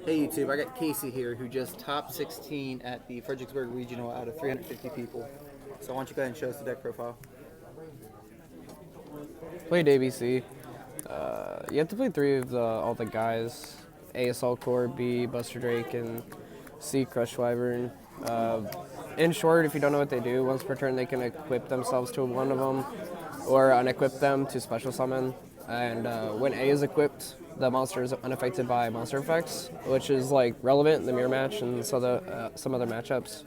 Hey YouTube, I got Casey here who just top 16 at the Fredericksburg Regional out of 350 people. So why don't you go ahead and show us the deck profile. Played ABC. You have to play three of all the guys. A Assault Core, B Buster Drake, and C Crush Wyvern. In short, if you don't know what they do, once per turn they can equip themselves to one of them, or unequip them to special summon. And when A is equipped, the monster is unaffected by monster effects, which is like relevant in the mirror match and some other matchups.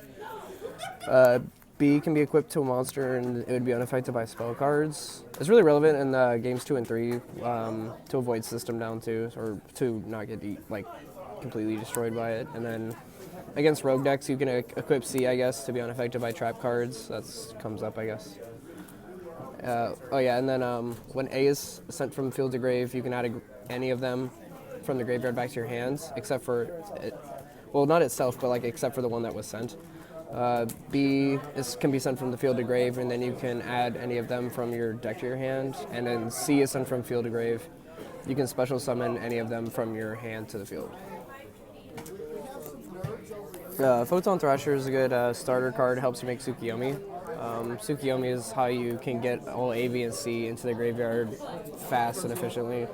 B can be equipped to a monster and it would be unaffected by spell cards. It's really relevant in games 2 and 3 to avoid system down 2 or to not get completely destroyed by it. And then against rogue decks, you can equip C, I guess, to be unaffected by trap cards. That comes up, I guess. Oh yeah, and then when A is sent from field to grave, you can add any of them from the graveyard back to your hands, except for it. Well, not itself, but except for the one that was sent. B can be sent from the field to grave, and then you can add any of them from your deck to your hand. And then C is sent from field to grave. You can special summon any of them from your hand to the field. Photon Thrasher is a good starter card. Helps you make Tsukuyomi. Tsukuyomi is how you can get all A, B, and C into the graveyard fast and efficiently.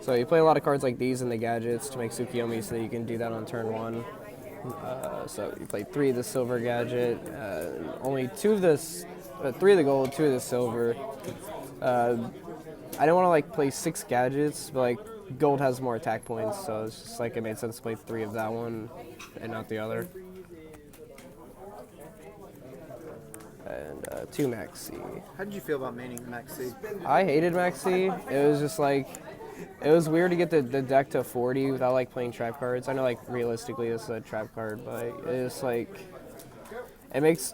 So you play a lot of cards like these in the gadgets to make Tsukuyomi so that you can do that on turn 1. So you play 3 of the Silver Gadget, only 3 of the gold, 2 of the silver. I didn't want to play 6 gadgets, but gold has more attack points, so it's just it made sense to play 3 of that one and not the other. And 2 Maxx. How did you feel about maining Maxx? I hated Maxx. It was just it was weird to get the deck to 40 without playing trap cards. I know realistically this is a trap card, but it's it makes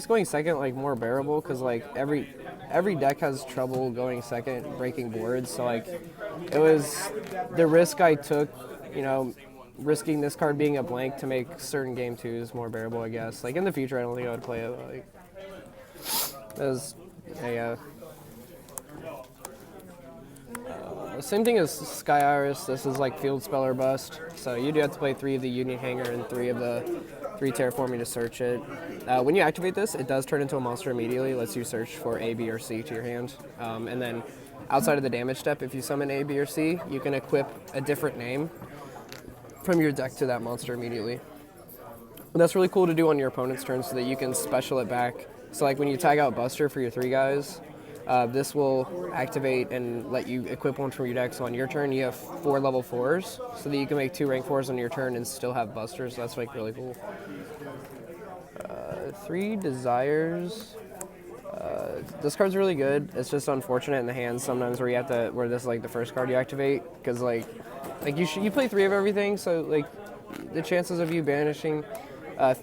going second more bearable because every deck has trouble going second, breaking boards. So it was the risk I took, risking this card being a blank to make certain game 2s more bearable, I guess. In the future, I don't think I would play it. Same thing as Sky Iris. This is field spell or bust. So you do have to play 3 of the Union Hangar and 3 of the 3 Terraforming to search it. When you activate this, it does turn into a monster immediately. It lets you search for A, B, or C to your hand. And then outside of the damage step, if you summon A, B, or C, you can equip a different name from your deck to that monster immediately. And that's really cool to do on your opponent's turn so that you can special it back. So when you tag out Buster for your 3 guys, this will activate and let you equip one from your deck. So on your turn, you have 4 level 4s, so that you can make 2 rank 4s on your turn and still have Busters. So that's really cool. 3 Desires. This card's really good. It's just unfortunate in the hands sometimes where this is the first card you activate, because you play 3 of everything, so the chances of you banishing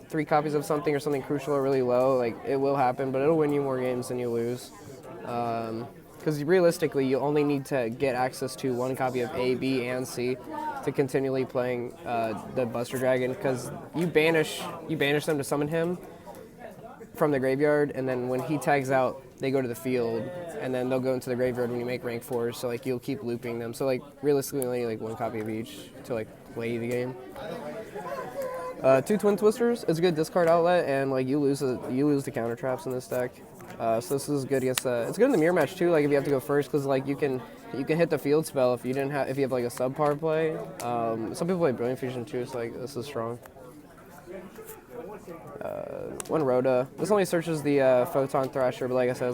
3 copies of something or something crucial are really low. It will happen, but it'll win you more games than you lose. Because realistically, you only need to get access to 1 copy of A, B, and C to continually playing the Buster Dragon, because you banish them to summon him from the graveyard, and then when he tags out, they go to the field, and then they'll go into the graveyard when you make rank 4s, so you'll keep looping them. So realistically, only 1 copy of each to play the game. 2 Twin Twisters. It's a good discard outlet, and you lose the counter traps in this deck. So this is good against it's good in the mirror match too. If you have to go first, because you can hit the field spell if you have a subpar play. Some people play Brilliant Fusion too, so this is strong. 1 Rhoda. This only searches the Photon Thrasher, but like I said,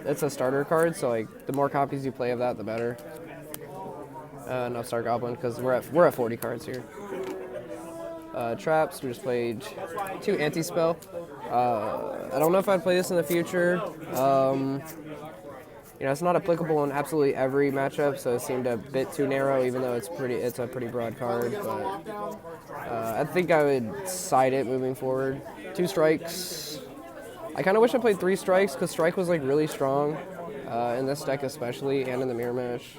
it's a starter card, so the more copies you play of that, the better. And Upstart Goblin, because we're at 40 cards here. Traps. We just played 2 Anti-Spell. I don't know if I'd play this in the future. It's not applicable in absolutely every matchup, so it seemed a bit too narrow, even though it's a pretty broad card. But I think I would side it moving forward. 2 Strikes. I kind of wish I played 3 Strikes, because Strike was really strong in this deck especially, and in the mirror match.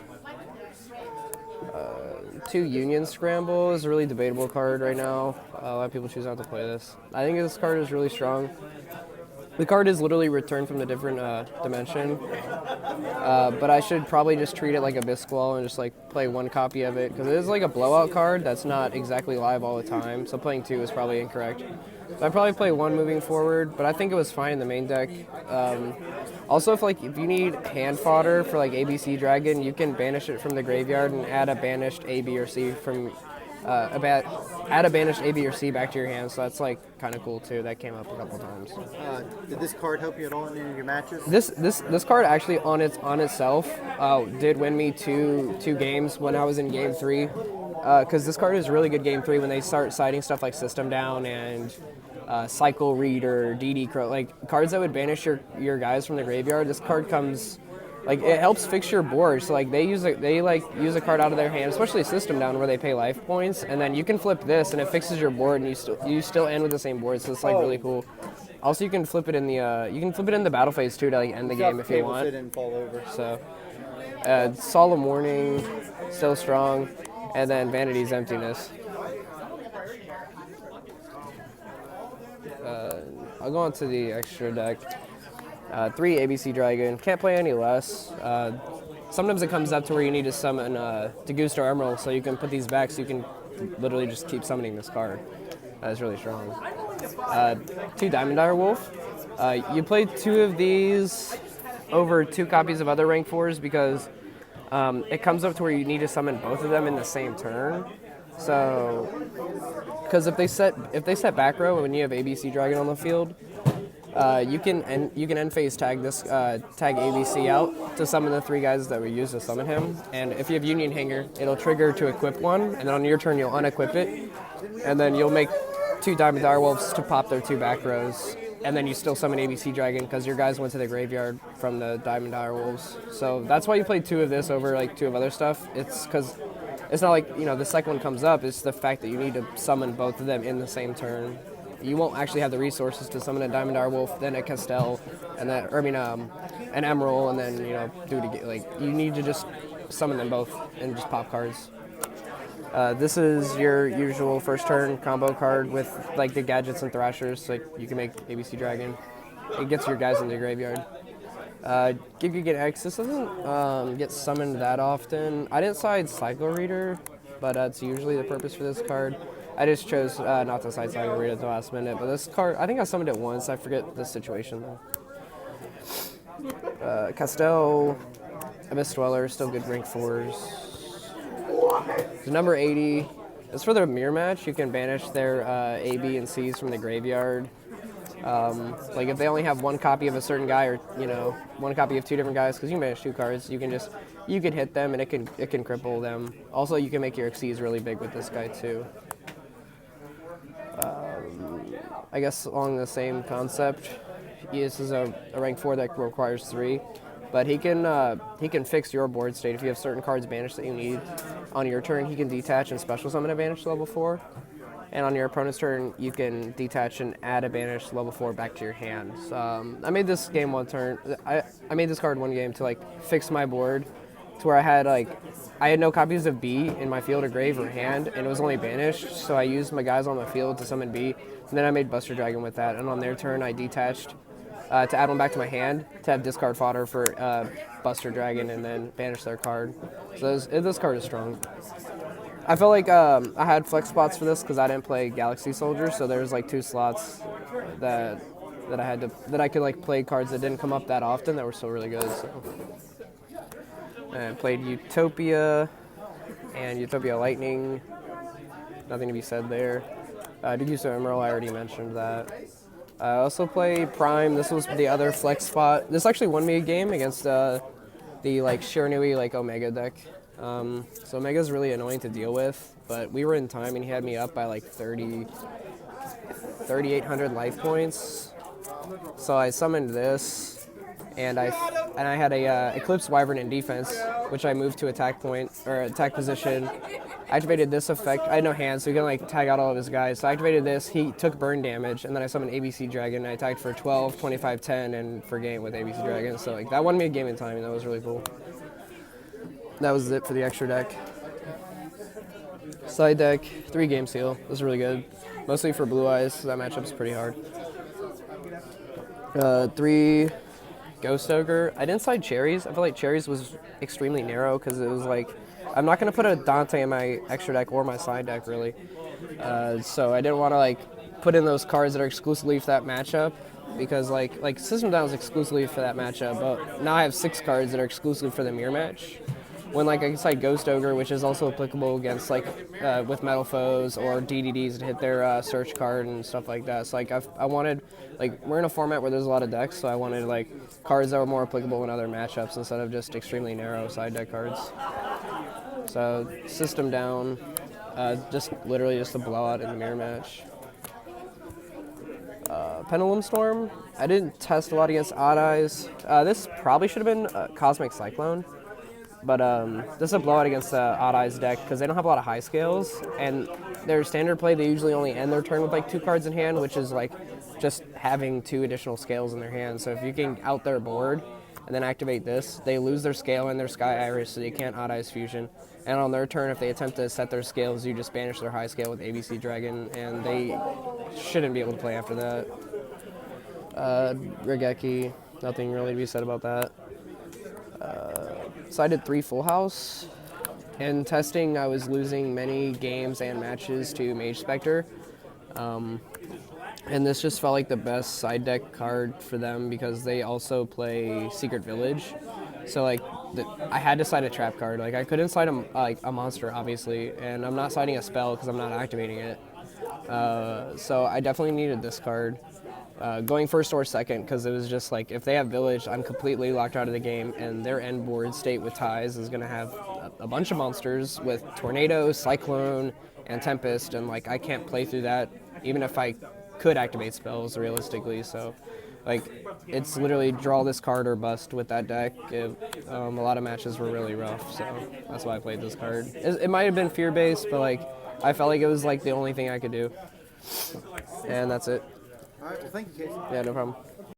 2 Union Scramble is a really debatable card right now. A lot of people choose not to play this. I think this card is really strong. The card is literally returned from a different dimension, but I should probably just treat it like a Bisquall and just like play one copy of it, because it is like a blowout card that's not exactly live all the time, so playing two is probably incorrect. So I'd probably play one moving forward, but I think it was fine in the main deck. Also, if you need hand fodder for like ABC Dragon, you can banish it from the graveyard and add a banished A, B, or C from add a banished A, B, or C back to your hand. So that's like kind of cool too. That came up a couple times. Did this card help you at all in any of your matches? This card actually on itself did win me two games when I was in game 3. Because this card is really good game 3 when they start siding stuff like System Down and Cycle Reader, DD Crow, like cards that would banish your guys from the graveyard. This card comes, like, it helps fix your board. So like they use a card out of their hand, especially System Down, where they pay life points, and then you can flip this and it fixes your board, and you still end with the same board. So it's like really cool. Also, you can flip it in the battle phase too to like end the game if you want. And fall over. So Solemn Warning, still strong, and then Vanity's Emptiness. I'll go on to the extra deck. 3 ABC Dragon. Can't play any less. Sometimes it comes up to where you need to summon Daigusto Emeral, so you can put these back so you can literally just keep summoning this card. That's really strong. 2 Diamond Dire Wolf. You play 2 of these over 2 copies of other rank 4s because it comes up to where you need to summon both of them in the same turn. So, because if they set back row when you have ABC Dragon on the field, you can end phase tag tag ABC out to summon the 3 guys that we use to summon him. And if you have Union Hangar, it'll trigger to equip one, and then on your turn you'll unequip it, and then you'll make 2 Diamond Direwolves to pop their 2 back rows, and then you still summon ABC Dragon because your guys went to the graveyard from the Diamond Direwolves. So that's why you play 2 of this over like 2 of other stuff. It's because it's not like, the second one comes up. It's the fact that you need to summon both of them in the same turn. You won't actually have the resources to summon a Diamond Direwolf, then a Castel, and then an Emerald, and then do it again. Like, you need to just summon them both and just pop cards. This is your usual first turn combo card with like the gadgets and thrashers, so you can make ABC Dragon. It gets your guys in the graveyard. Gear Gigant X. This doesn't get summoned that often. I didn't side Cycle Reader, but that's usually the purpose for this card. I just chose not to side Cycle Reader at the last minute, but this card, I think I summoned it once. I forget the situation though. Castel, Abyss Dweller, still good rank 4s. So number 80. As for their mirror match, you can banish their A, B, and C's from the graveyard. Like if they only have 1 copy of a certain guy, or 1 copy of 2 different guys, because you can banish 2 cards, you can hit them and it can cripple them. Also, you can make your Xyz really big with this guy too. I guess along the same concept, this is a rank 4 that requires 3, but he can fix your board state. If you have certain cards banished that you need on your turn, he can detach and special summon a banished level 4. And on your opponent's turn, you can detach and add a banished level 4 back to your hand. So, I made this game one turn. I made this card one game to fix my board, to where I had no copies of B in my field or grave or hand, and it was only banished. So I used my guys on the field to summon B, and then I made Buster Dragon with that. And on their turn, I detached to add one back to my hand to have discard fodder for Buster Dragon, and then banish their card. So this card is strong. I felt like I had flex spots for this because I didn't play Galaxy Soldier, so there's 2 slots that I could play cards that didn't come up that often that were still really good. So and I played Utopia and Utopia Lightning. Nothing to be said there. Daigusto Emeral, I already mentioned that. I also played Prime. This was the other flex spot. This actually won me a game against the Shiranui Omega deck. So Omega's really annoying to deal with, but we were in time and he had me up by 3,800 life points. So I summoned this, and I had a Eclipse Wyvern in defense, which I moved to attack position. I activated this effect. I had no hands, so he can tag out all of his guys. So I activated this. He took burn damage, and then I summoned ABC Dragon. And I tagged for 12, 25, 10, and for game with ABC Dragon. So that won me a game in time, and that was really cool. That was it for the extra deck. Side deck, 3 Gameciel. This is really good. Mostly for Blue Eyes, so that matchup's pretty hard. 3 Ghost Ogre. I didn't side Cherries. I feel like Cherries was extremely narrow because it was like, I'm not going to put a Dante in my extra deck or my side deck, really. So I didn't want to like put in those cards that are exclusively for that matchup because like System Down is exclusively for that matchup, but now I have 6 cards that are exclusively for the mirror match. When like I can side Ghost Ogre, which is also applicable against like with Metal Foes or DDDs to hit their search card and stuff like that. So like I wanted, like we're in a format where there's a lot of decks, so I wanted like cards that were more applicable in other matchups instead of just extremely narrow side deck cards. So System Down, just literally just a blowout in the mirror match. Pendulum Storm, I didn't test a lot against Odd Eyes. This probably should have been Cosmic Cyclone. But this is a blowout against the Odd Eyes deck because they don't have a lot of high scales, and their standard play, they usually only end their turn with like 2 cards in hand, which is like just having 2 additional scales in their hand. So if you can out their board and then activate this, they lose their scale and their Sky Iris, so they can't Odd Eyes Fusion. And on their turn, if they attempt to set their scales, you just banish their high scale with ABC Dragon, and they shouldn't be able to play after that. Raigeki, nothing really to be said about that. So I did 3 Full House. In testing, I was losing many games and matches to Mage Spectre. And this just felt like the best side deck card for them because they also play Secret Village. So like, I had to side a trap card. Like I couldn't side a monster, obviously, and I'm not siding a spell because I'm not activating it. So I definitely needed this card. Going first or second, because it was just like, if they have Village, I'm completely locked out of the game, and their end board state with ties is going to have a bunch of monsters with Tornado, Cyclone, and Tempest, and like I can't play through that, even if I could activate spells realistically. So like, it's literally draw this card or bust with that deck. A lot of matches were really rough, so that's why I played this card. It might have been fear-based, but like I felt like it was like the only thing I could do. And that's it. All right, well, thank you, Casey. Yeah, no problem.